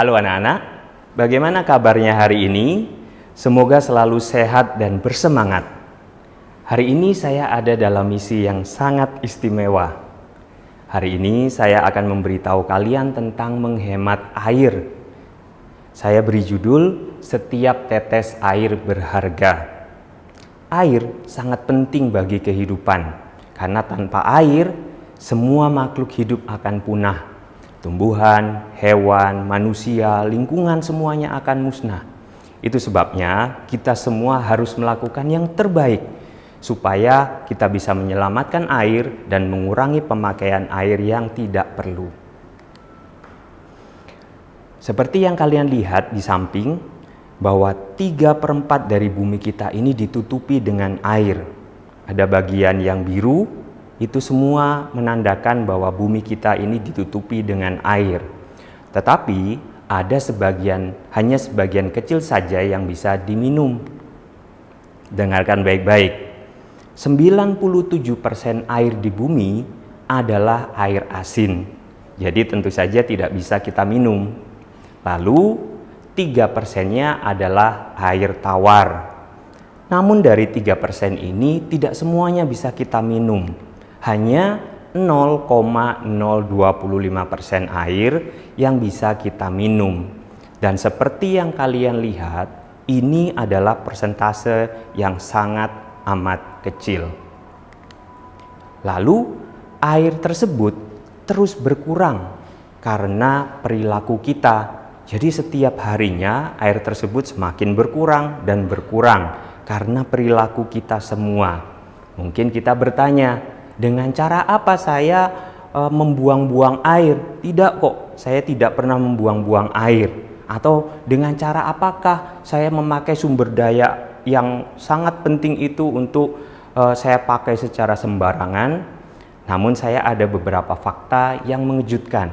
Halo anak-anak, bagaimana kabarnya hari ini? Semoga selalu sehat dan bersemangat. Hari ini saya ada dalam misi yang sangat istimewa. Hari ini saya akan memberitahu kalian tentang menghemat air. Saya beri judul, Setiap Tetes Air Berharga. Air sangat penting bagi kehidupan, karena tanpa air, semua makhluk hidup akan punah. Tumbuhan, hewan, manusia, lingkungan semuanya akan musnah. Itu sebabnya kita semua harus melakukan yang terbaik supaya kita bisa menyelamatkan air dan mengurangi pemakaian air yang tidak perlu. Seperti yang kalian lihat di samping, bahwa 3/4 dari bumi kita ini ditutupi dengan air. Ada bagian yang biru, itu semua menandakan bahwa bumi kita ini ditutupi dengan air. Tetapi ada hanya sebagian kecil saja yang bisa diminum. Dengarkan baik-baik. 97% air di bumi adalah air asin. Jadi tentu saja tidak bisa kita minum. Lalu 3%-nya adalah air tawar. Namun dari 3% ini tidak semuanya bisa kita minum. Hanya 0,025% air yang bisa kita minum. Dan seperti yang kalian lihat, ini adalah persentase yang sangat amat kecil. Lalu air tersebut terus berkurang karena perilaku kita. Jadi setiap harinya air tersebut semakin berkurang dan berkurang karena perilaku kita semua. Mungkin kita bertanya, dengan cara apa saya membuang-buang air? Tidak kok, saya tidak pernah membuang-buang air. Atau dengan cara apakah saya memakai sumber daya yang sangat penting itu untuk saya pakai secara sembarangan? Namun saya ada beberapa fakta yang mengejutkan.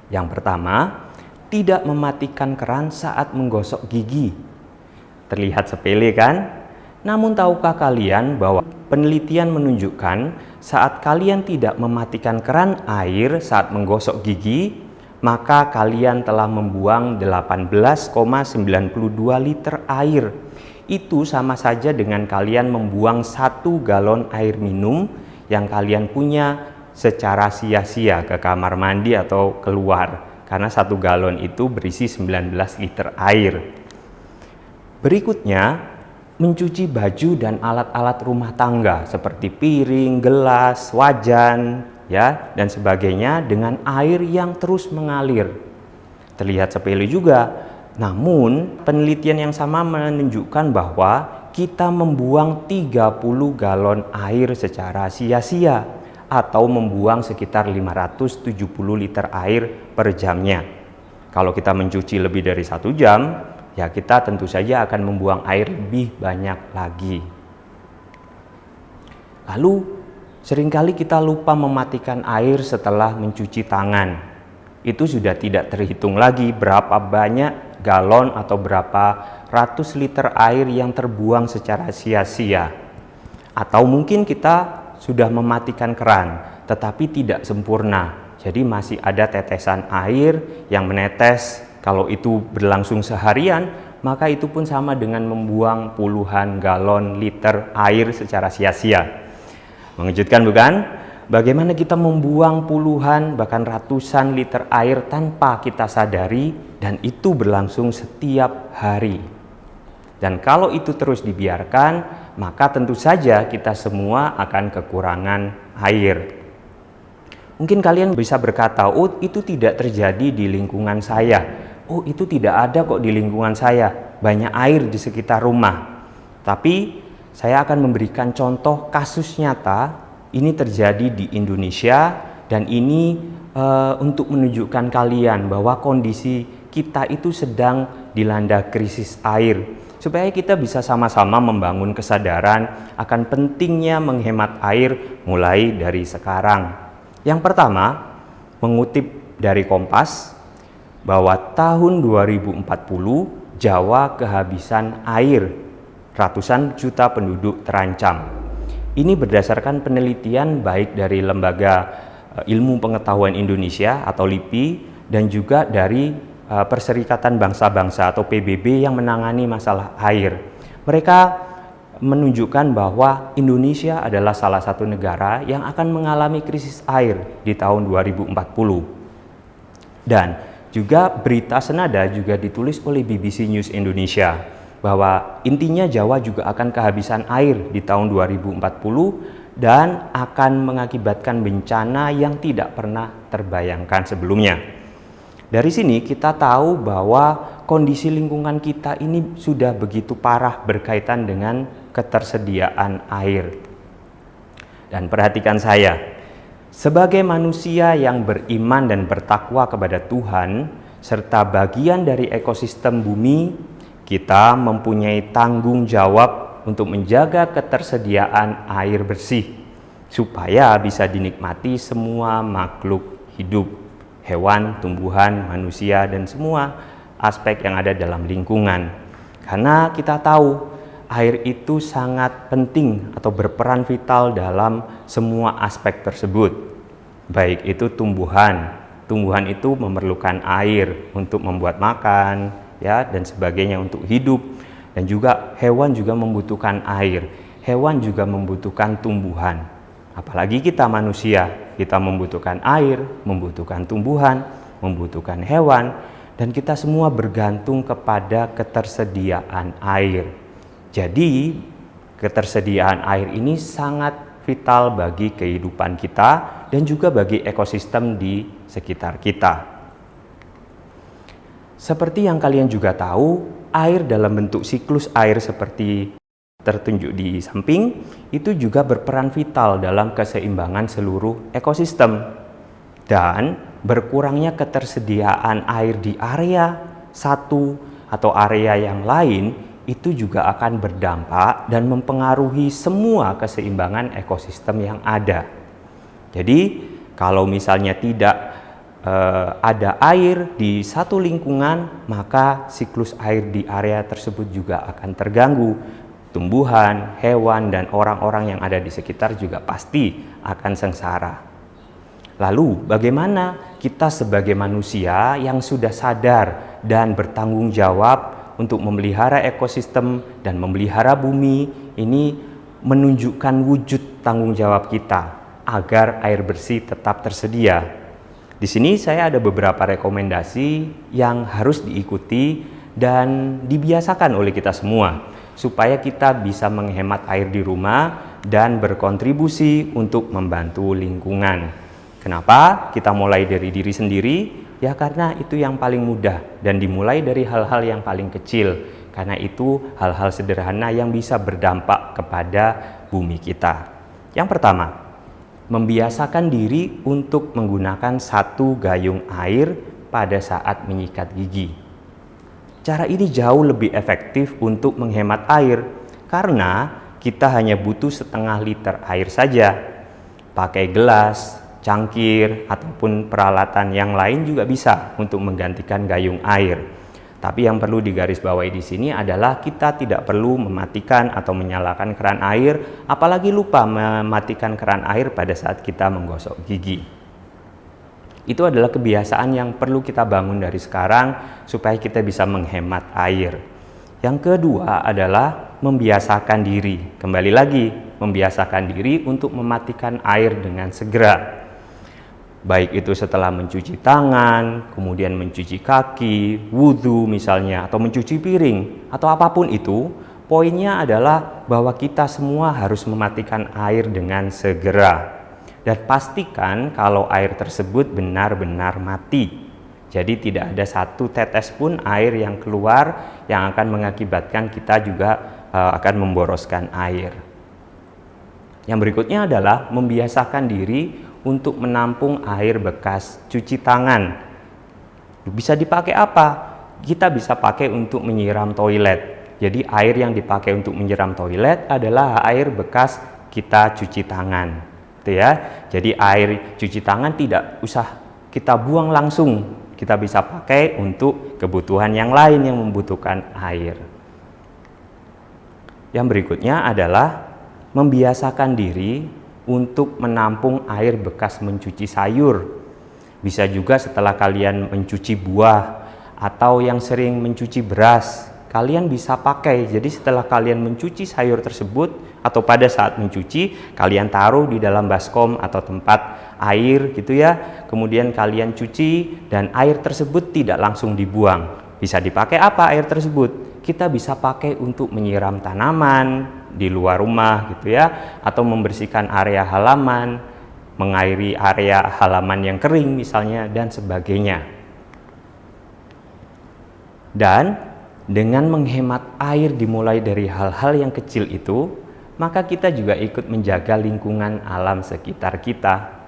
Yang pertama, tidak mematikan keran saat menggosok gigi. Terlihat sepele kan? Namun tahukah kalian bahwa penelitian menunjukkan saat kalian tidak mematikan keran air saat menggosok gigi, maka kalian telah membuang 18,92 liter air. Itu sama saja dengan kalian membuang 1 galon air minum yang kalian punya secara sia-sia ke kamar mandi atau keluar. Karena 1 galon itu berisi 19 liter air. Berikutnya, mencuci baju dan alat-alat rumah tangga seperti piring, gelas, wajan, ya, dan sebagainya dengan air yang terus mengalir. Terlihat sepele juga, namun penelitian yang sama menunjukkan bahwa kita membuang 30 galon air secara sia-sia atau membuang sekitar 570 liter air per jamnya. Kalau kita mencuci lebih dari 1 jam, ya kita tentu saja akan membuang air lebih banyak lagi. Lalu seringkali kita lupa mematikan air setelah mencuci tangan. Itu sudah tidak terhitung lagi berapa banyak galon atau berapa ratus liter air yang terbuang secara sia-sia. Atau mungkin kita sudah mematikan keran tetapi tidak sempurna. Jadi masih ada tetesan air yang menetes. Kalau itu berlangsung seharian, maka itu pun sama dengan membuang puluhan galon liter air secara sia-sia. Mengejutkan bukan? Bagaimana kita membuang puluhan bahkan ratusan liter air tanpa kita sadari, dan itu berlangsung setiap hari. Dan kalau itu terus dibiarkan, maka tentu saja kita semua akan kekurangan air. Mungkin kalian bisa berkata, oh itu tidak terjadi di lingkungan saya. Oh itu tidak ada kok di lingkungan saya, banyak air di sekitar rumah. Tapi saya akan memberikan contoh kasus nyata, ini terjadi di Indonesia, dan ini untuk menunjukkan kalian bahwa kondisi kita itu sedang dilanda krisis air. Supaya kita bisa sama-sama membangun kesadaran akan pentingnya menghemat air mulai dari sekarang. Yang pertama, mengutip dari Kompas, bahwa tahun 2040 Jawa kehabisan air, ratusan juta penduduk terancam. Ini berdasarkan penelitian baik dari Lembaga Ilmu Pengetahuan Indonesia atau LIPI dan juga dari Perserikatan Bangsa-Bangsa atau PBB yang menangani masalah air. Mereka menunjukkan bahwa Indonesia adalah salah satu negara yang akan mengalami krisis air di tahun 2040. Dan juga berita senada juga ditulis oleh BBC News Indonesia bahwa intinya Jawa juga akan kehabisan air di tahun 2040 dan akan mengakibatkan bencana yang tidak pernah terbayangkan sebelumnya. Dari sini kita tahu bahwa kondisi lingkungan kita ini sudah begitu parah berkaitan dengan ketersediaan air. Dan perhatikan saya, sebagai manusia yang beriman dan bertakwa kepada Tuhan, serta bagian dari ekosistem bumi, kita mempunyai tanggung jawab untuk menjaga ketersediaan air bersih, supaya bisa dinikmati semua makhluk hidup, hewan, tumbuhan, manusia, dan semua aspek yang ada dalam lingkungan. Karena kita tahu air itu sangat penting atau berperan vital dalam semua aspek tersebut. Baik itu tumbuhan itu memerlukan air untuk membuat makan, ya, dan sebagainya untuk hidup. Dan juga hewan juga membutuhkan air. Hewan juga membutuhkan tumbuhan. Apalagi kita manusia, kita membutuhkan air, membutuhkan tumbuhan, membutuhkan hewan, dan kita semua bergantung kepada ketersediaan air. Jadi, ketersediaan air ini sangat vital bagi kehidupan kita dan juga bagi ekosistem di sekitar kita. Seperti yang kalian juga tahu, air dalam bentuk siklus air seperti tertunjuk di samping itu juga berperan vital dalam keseimbangan seluruh ekosistem. Dan berkurangnya ketersediaan air di area satu atau area yang lain itu juga akan berdampak dan mempengaruhi semua keseimbangan ekosistem yang ada. Jadi kalau misalnya tidak ada air di satu lingkungan, maka siklus air di area tersebut juga akan terganggu. Tumbuhan, hewan, dan orang-orang yang ada di sekitar juga pasti akan sengsara. Lalu bagaimana kita sebagai manusia yang sudah sadar dan bertanggung jawab untuk memelihara ekosistem dan memelihara bumi ini menunjukkan wujud tanggung jawab kita agar air bersih tetap tersedia? Di sini saya ada beberapa rekomendasi yang harus diikuti dan dibiasakan oleh kita semua supaya kita bisa menghemat air di rumah dan berkontribusi untuk membantu lingkungan. Kenapa kita mulai dari diri sendiri? Ya karena itu yang paling mudah dan dimulai dari hal-hal yang paling kecil. Karena itu hal-hal sederhana yang bisa berdampak kepada bumi kita. Yang pertama, membiasakan diri untuk menggunakan satu gayung air pada saat menyikat gigi. Cara ini jauh lebih efektif untuk menghemat air karena kita hanya butuh setengah liter air saja. Pakai gelas, cangkir, ataupun peralatan yang lain juga bisa untuk menggantikan gayung air. Tapi yang perlu digarisbawahi di sini adalah kita tidak perlu mematikan atau menyalakan keran air, apalagi lupa mematikan keran air pada saat kita menggosok gigi. Itu adalah kebiasaan yang perlu kita bangun dari sekarang supaya kita bisa menghemat air. Yang kedua adalah membiasakan diri. Kembali lagi, membiasakan diri untuk mematikan air dengan segera. Baik itu setelah mencuci tangan, kemudian mencuci kaki, wudhu misalnya, atau mencuci piring, atau apapun itu, poinnya adalah bahwa kita semua harus mematikan air dengan segera. Dan pastikan kalau air tersebut benar-benar mati. Jadi tidak ada satu tetes pun air yang keluar yang akan mengakibatkan kita juga akan memboroskan air. Yang berikutnya adalah membiasakan diri untuk menampung air bekas cuci tangan. Bisa dipakai apa? Kita bisa pakai untuk menyiram toilet. Jadi air yang dipakai untuk menyiram toilet adalah air bekas kita cuci tangan. Gitu ya. Jadi air cuci tangan tidak usah kita buang langsung. Kita bisa pakai untuk kebutuhan yang lain yang membutuhkan air. Yang berikutnya adalah membiasakan diri untuk menampung air bekas mencuci sayur. Bisa juga setelah kalian mencuci buah atau yang sering mencuci beras, kalian bisa pakai. Jadi setelah kalian mencuci sayur tersebut atau pada saat mencuci, kalian taruh di dalam baskom atau tempat air gitu ya. Kemudian kalian cuci dan air tersebut tidak langsung dibuang. Bisa dipakai apa air tersebut? Kita bisa pakai untuk menyiram tanaman di luar rumah gitu ya, atau membersihkan area halaman, mengairi area halaman yang kering misalnya, dan sebagainya. Dan dengan menghemat air dimulai dari hal-hal yang kecil itu, maka kita juga ikut menjaga lingkungan alam sekitar kita.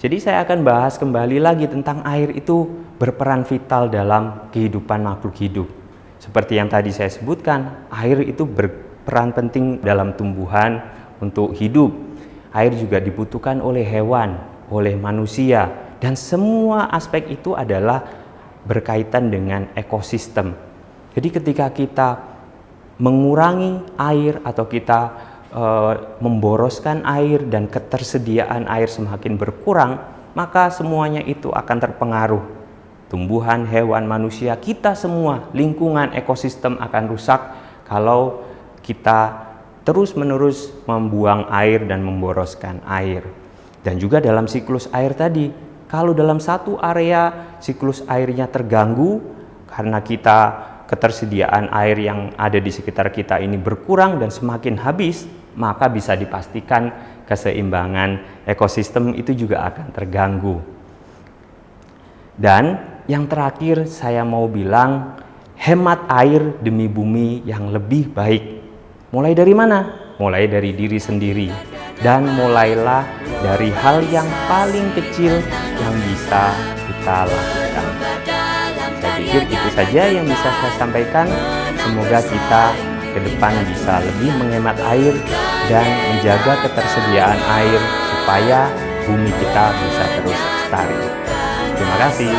Jadi saya akan bahas kembali lagi tentang air itu berperan vital dalam kehidupan makhluk hidup. Seperti yang tadi saya sebutkan, air itu berperan penting dalam tumbuhan untuk hidup. Air juga dibutuhkan oleh hewan, oleh manusia, dan semua aspek itu adalah berkaitan dengan ekosistem. Jadi ketika kita mengurangi air atau kita memboroskan air dan ketersediaan air semakin berkurang, maka semuanya itu akan terpengaruh. Tumbuhan, hewan, manusia, kita semua, lingkungan ekosistem akan rusak kalau kita terus-menerus membuang air dan memboroskan air. Dan juga dalam siklus air tadi, kalau dalam satu area siklus airnya terganggu karena ketersediaan air yang ada di sekitar kita ini berkurang dan semakin habis, maka bisa dipastikan keseimbangan ekosistem itu juga akan terganggu. Dan yang terakhir saya mau bilang, hemat air demi bumi yang lebih baik. Mulai dari mana? Mulai dari diri sendiri. Dan mulailah dari hal yang paling kecil yang bisa kita lakukan. Saya pikir itu saja yang bisa saya sampaikan. Semoga kita ke depan bisa lebih menghemat air dan menjaga ketersediaan air supaya bumi kita bisa terus lestari. Terima kasih.